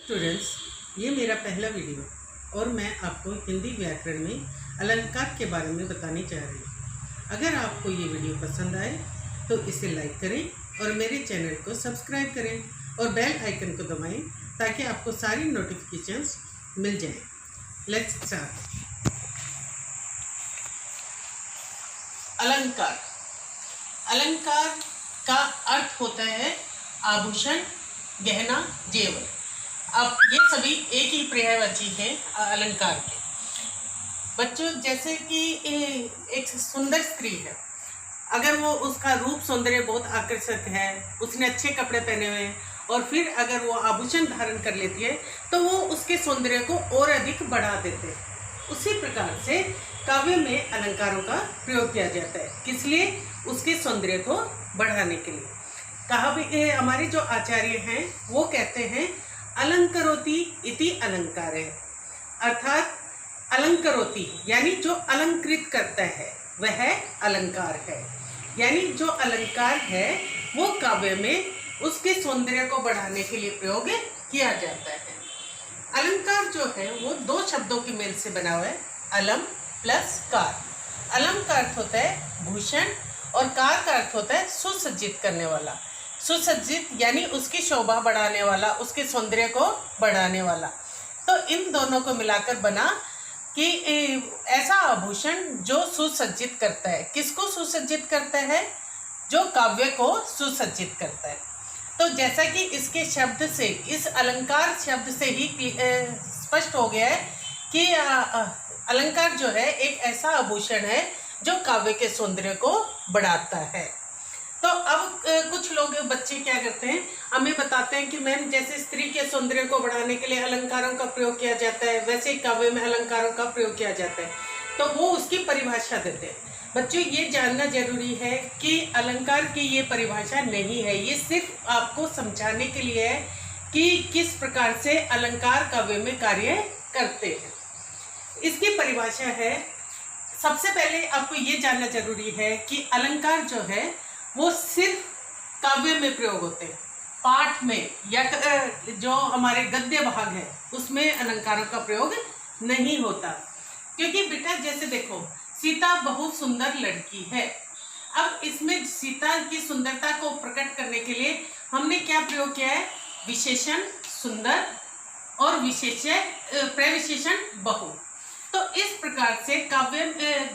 Students, ये मेरा पहला वीडियो और मैं आपको हिंदी व्याकरण में अलंकार के बारे में बताने जा रही हूँ। अगर आपको ये वीडियो पसंद आए तो इसे लाइक करें और मेरे चैनल को सब्सक्राइब करें और बेल आइकन को दबाएं ताकि आपको सारी नोटिफिकेशंस मिल जाएं। Let's start. अलंकार। अलंकार का अर्थ होता है आभूषण, गहना, जेवर। अब ये सभी एक ही पर्यायवाची है अलंकार के। बच्चों, जैसे कि एक सुंदर स्त्री है, अगर वो उसका रूप सौंदर्य बहुत आकर्षक है, उसने अच्छे कपड़े पहने हुए हैं और फिर अगर वो आभूषण धारण कर लेती है तो वो उसके सौंदर्य को और अधिक बढ़ा देते हैं। उसी प्रकार से काव्य में अलंकारों का प्रयोग किया जाता है। किस लिए? उसके सौंदर्य को बढ़ाने के लिए। काव्य हमारे जो आचार्य हैं वो कहते हैं अलंकरोति इति अलंकार है, अर्थात अलंकरोति यानी जो अलंकृत करता है वह अलंकार है। यानी जो अलंकार है वो काव्य में उसके सौंदर्य को बढ़ाने के लिए प्रयोग किया जाता है। अलंकार जो है वो दो शब्दों की मेल से बना हुआ है, अलम प्लस कार। अलम का अर्थ होता है भूषण और कार का अर्थ होता है सुसज्जित करने वाला। सुसज्जित यानी उसकी शोभा बढ़ाने वाला, उसके सौंदर्य को बढ़ाने वाला। तो इन दोनों को मिलाकर बना कि ऐसा आभूषण जो सुसज्जित करता है। किसको सुसज्जित करता है? जो काव्य को सुसज्जित करता है। तो जैसा कि इसके शब्द से, इस अलंकार शब्द से ही स्पष्ट हो गया है कि अलंकार जो है एक ऐसा आभूषण है जो काव्य के सौंदर्य को बढ़ाता है। तो अब कुछ लोग बच्चे क्या करते हैं, हमें बताते हैं कि मैम जैसे स्त्री के सौंदर्य को बढ़ाने के लिए अलंकारों का प्रयोग किया जाता है, वैसे ही काव्य में अलंकारों का प्रयोग किया जाता है। तो वो उसकी परिभाषा देते हैं। बच्चों, ये जानना जरूरी है कि अलंकार की ये परिभाषा नहीं है, ये सिर्फ आपको समझाने के लिए है कि किस प्रकार से अलंकार काव्य में कार्य करते हैं। इसकी परिभाषा है, सबसे पहले आपको ये जानना जरूरी है कि अलंकार जो है वो सिर्फ काव्य में प्रयोग होते हैं। पाठ में या जो हमारे गद्य भाग है उसमें अलंकारों का प्रयोग नहीं होता। क्योंकि बेटा जैसे देखो, सीता बहुत सुंदर लड़की है। अब इसमें सीता की सुंदरता को प्रकट करने के लिए हमने क्या प्रयोग किया है? विशेषण सुंदर और प्रविशेषण बहु। तो इस प्रकार से काव्य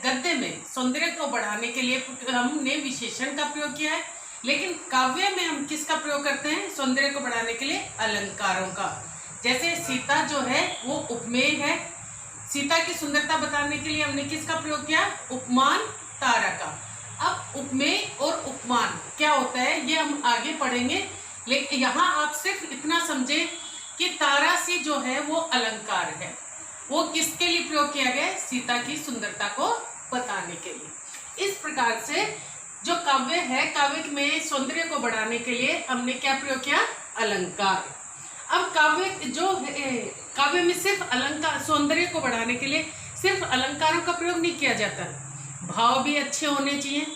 गद्य में सौंदर्य को बढ़ाने के लिए हमने विशेषण का प्रयोग किया है, लेकिन काव्य में हम किसका प्रयोग करते हैं सौंदर्य को बढ़ाने के लिए? अलंकारों का। जैसे सीता जो है वो उपमेय है, सीता की सुंदरता बताने के लिए हमने किसका प्रयोग किया? उपमान, तारा का। अब उपमेय और उपमान क्या होता है ये हम आगे पढ़ेंगे, लेकिन यहाँ आप सिर्फ इतना समझे कि तारा सी जो है वो अलंकार है। वो किसके लिए प्रयोग किया गया? सीता की सुंदरता को बताने के लिए। इस प्रकार से जो काव्य है, काव्य में सौंदर्य को बढ़ाने के लिए हमने क्या प्रयोग किया? अलंकार। अब काव्य में सिर्फ अलंकार, सौंदर्य को बढ़ाने के लिए सिर्फ अलंकारों का प्रयोग नहीं किया जाता, भाव भी अच्छे होने चाहिए।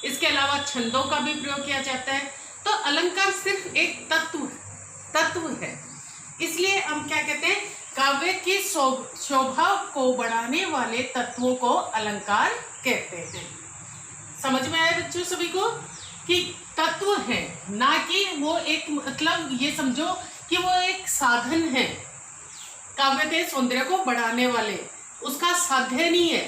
इसके अलावा छंदों का भी प्रयोग किया जाता है। तो अलंकार सिर्फ एक तत्व है। इसलिए हम क्या कहते हैं? काव्य की शोभा को बढ़ाने वाले तत्वों को अलंकार कहते हैं। समझ में आया बच्चों सभी को कि तत्व है, ना कि वो एक, मतलब ये समझो कि वो एक साधन है काव्य के सौंदर्य को बढ़ाने वाले, उसका साध्य नहीं है।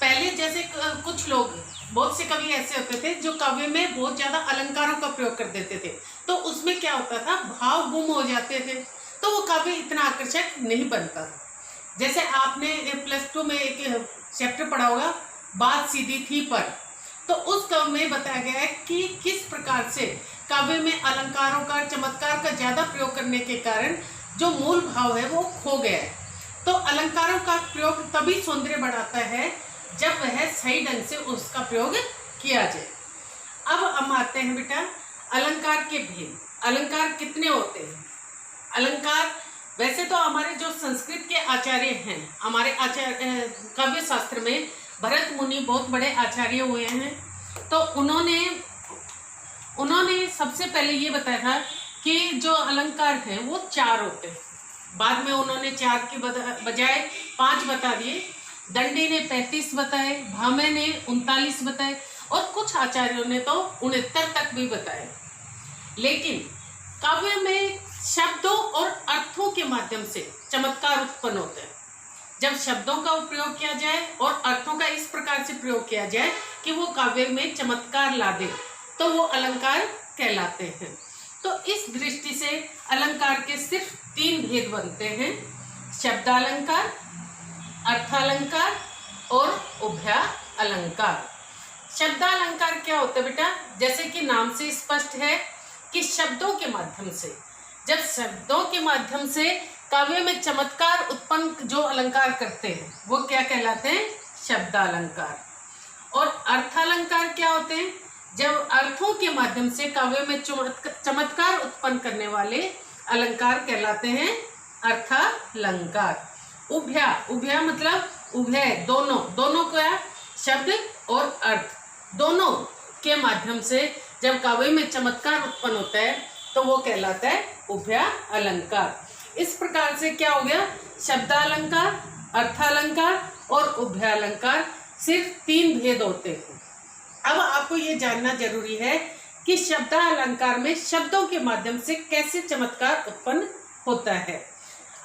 पहले जैसे कुछ लोग, बहुत से कवि ऐसे होते थे जो काव्य में बहुत ज्यादा अलंकारों का प्रयोग कर देते थे, तो उसमें क्या होता था? भाव गुम हो जाते थे, तो वो काव्य इतना आकर्षक नहीं बनता। जैसे आपने +2 में एक चैप्टर पढ़ा होगा, बात सीधी थी पर, तो उस काव्य में बताया गया है कि किस प्रकार से काव्य में अलंकारों का, चमत्कार का ज्यादा प्रयोग करने के कारण जो मूल भाव है वो खो गया है। तो अलंकारों का प्रयोग तभी सौंदर्य बढ़ाता है जब वह सही ढंग से उसका प्रयोग किया जाए। अब हम आते हैं बेटा अलंकार के भेद। अलंकार कितने होते हैं? अलंकार वैसे तो हमारे जो संस्कृत के आचार्य हैं, हमारे आचार्य काव्य शास्त्र में भरत मुनि बहुत बड़े आचार्य हुए हैं। तो उन्होंने सबसे पहले ये बताया था कि जो अलंकार हैं वो 4 होते हैं। बाद में उन्होंने 4 की बजाय 5 बता दिए। दंडी ने 35 बताए, भामे ने 39 बताए और कुछ आचार्यों ने तो 69 तक भी बताए। लेकिन काव्य में शब्दों और अर्थों के माध्यम से चमत्कार उत्पन्न होते हैं। जब शब्दों का प्रयोग किया जाए और अर्थों का इस प्रकार से प्रयोग किया जाए कि वो काव्य में चमत्कार ला दे, तो वो अलंकार कहलाते हैं। तो इस दृष्टि से अलंकार के सिर्फ 3 भेद बनते हैं: शब्दालंकार, अर्थालंकार और उभया अलंकार। शब्दालंकार क्या होता है बेटा? जैसे कि नाम से स्पष्ट है कि शब्दों के माध्यम से, जब शब्दों के माध्यम से काव्य में चमत्कार उत्पन्न जो अलंकार करते हैं वो क्या कहलाते हैं? शब्दालंकार। और अर्थालंकार क्या होते हैं? जब अर्थों के माध्यम से काव्य में चमत्कार उत्पन्न करने वाले अलंकार कहलाते हैं अर्थालंकार। उभया, उभया मतलब उभय, दोनों क्या? शब्द और अर्थ दोनों के माध्यम से जब काव्य में चमत्कार उत्पन्न होता है तो वो कहलाता है उभया अलंकार। इस प्रकार से क्या हो गया? शब्दालंकार, अर्थालंकार और उभयालंकार सिर्फ 3 भेद होते हैं। अब आपको ये जानना जरूरी है कि शब्दालंकार में शब्दों के माध्यम से कैसे चमत्कार उत्पन्न होता है।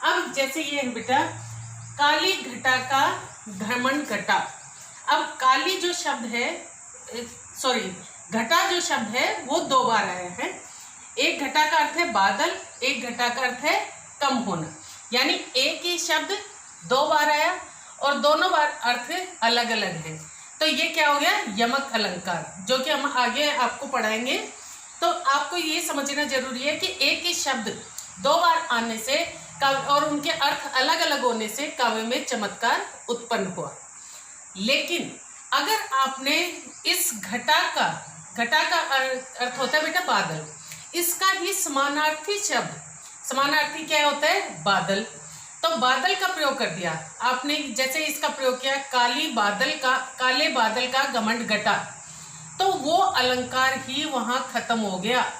अब जैसे ये है बेटा, काली घटा का घमंड घटा। अब काली जो शब्द है, घटा जो शब्द है वो 2 बार आया है। एक घटा का अर्थ है बादल, एक घटा का अर्थ है कम होना, यानी एक ही शब्द 2 बार आया और दोनों बार अर्थ अलग अलग है। तो ये क्या हो गया? यमक अलंकार, जो कि हम आगे आपको पढ़ाएंगे। तो आपको ये समझना जरूरी है कि एक ही शब्द 2 बार आने से और उनके अर्थ अलग अलग होने से काव्य में चमत्कार उत्पन्न हुआ। लेकिन अगर आपने इस घटा का अर्थ होता है बेटा बादल, इसका ही समानार्थी शब्द, समानार्थी क्या होता है? बादल। तो बादल का प्रयोग कर दिया आपने, जैसे इसका प्रयोग किया काले बादल का घमंड घटा, तो वो अलंकार ही वहां खत्म हो गया,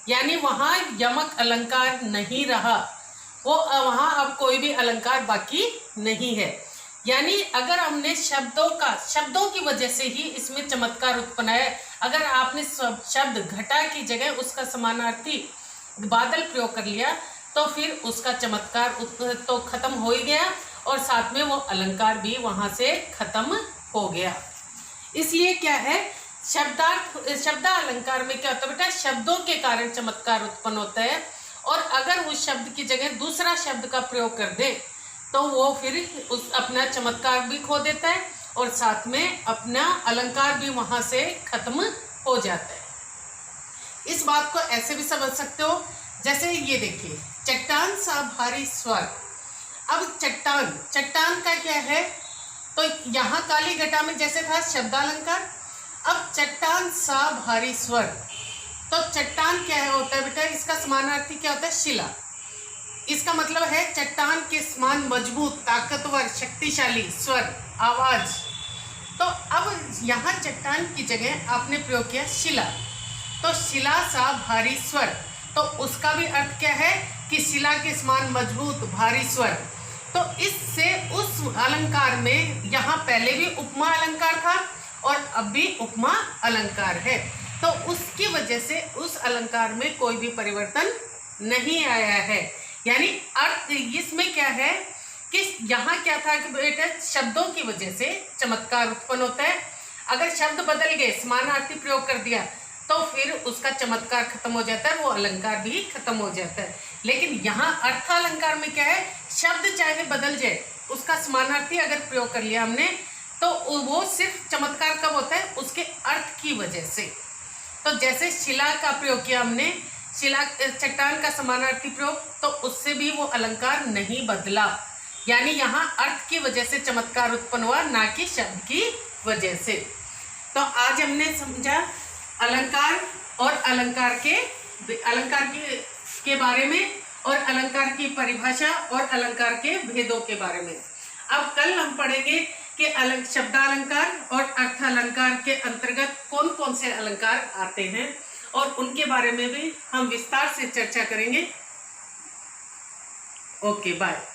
यानी वहां यमक अलंकार नहीं रहा, वो वहां अब कोई भी अलंकार बाकी नहीं है। यानी अगर हमने शब्दों की वजह से ही इसमें चमत्कार उत्पन्न है। अगर आपने शब्द घटा की जगह उसका समानार्थी बादल प्रयोग कर लिया तो फिर उसका चमत्कार तो खत्म हो ही गया और साथ में वो अलंकार भी वहां से खत्म हो गया। इसलिए क्या है, शब्दालंकार में क्या होता है बेटा? शब्दों के कारण चमत्कार उत्पन्न होता है और अगर उस शब्द की जगह दूसरा शब्द का प्रयोग कर दे तो वो फिर उस अपना चमत्कार भी खो देता है और साथ में अपना अलंकार भी वहां से खत्म हो जाता है। इस बात को ऐसे भी समझ सकते हो, जैसे ये देखिए, चट्टान सा भारी स्वर। अब चट्टान का क्या है? तो यहाँ काली घटा में जैसे था शब्दालंकार, अब चट्टान सा भारी स्वर। तो चट्टान क्या होता है बेटा? इसका समानार्थी क्या होता है? शिला। इसका मतलब है चट्टान के समान मजबूत, ताकतवर, शक्तिशाली स्वर, आवाज। तो अब यहाँ चट्टान की जगह आपने प्रयोग किया शिला, तो शिला सा भारी स्वर। तो उसका भी अर्थ क्या है कि शिला के समान मजबूत, भारी स्वर। तो इससे उस अलंकार में यहाँ पहले भी उपमा अलंकार था और अब भी उपमा अलंकार है, तो उसकी वजह से उस अलंकार में कोई भी परिवर्तन नहीं आया है। यानी अर्थ इसमें क्या है कि यहाँ क्या था कि बेटा शब्दों की वजह से चमत्कार उत्पन्न होता है। अगर शब्द बदल गए, समानार्थी प्रयोग कर दिया तो फिर उसका चमत्कार खत्म हो जाता है, वो अलंकार भी खत्म हो जाता है। लेकिन यहाँ अर्थालंकार में क्या है, शब्द चाहे बदल जाए, उसका समानार्थी अगर प्रयोग कर लिया हमने तो वो सिर्फ चमत्कार कब होता है? उसके अर्थ की वजह से। तो जैसे शिला का प्रयोग किया हमने, शिला चट्टान का समानार्थी प्रयोग, तो उससे भी वो अलंकार नहीं बदला, यानी यहाँ अर्थ की वजह से चमत्कार उत्पन्न हुआ, ना कि शब्द की वजह से। तो आज हमने समझा अलंकार और अलंकार के बारे में और अलंकार की परिभाषा और अलंकार के भेदों के बारे में। अब कल हम पढ़ेंगे कि शब्दालंकार और अर्थालंकार के अंतर्गत कौन कौन से अलंकार आते हैं और उनके बारे में भी हम विस्तार से चर्चा करेंगे। Okay bye.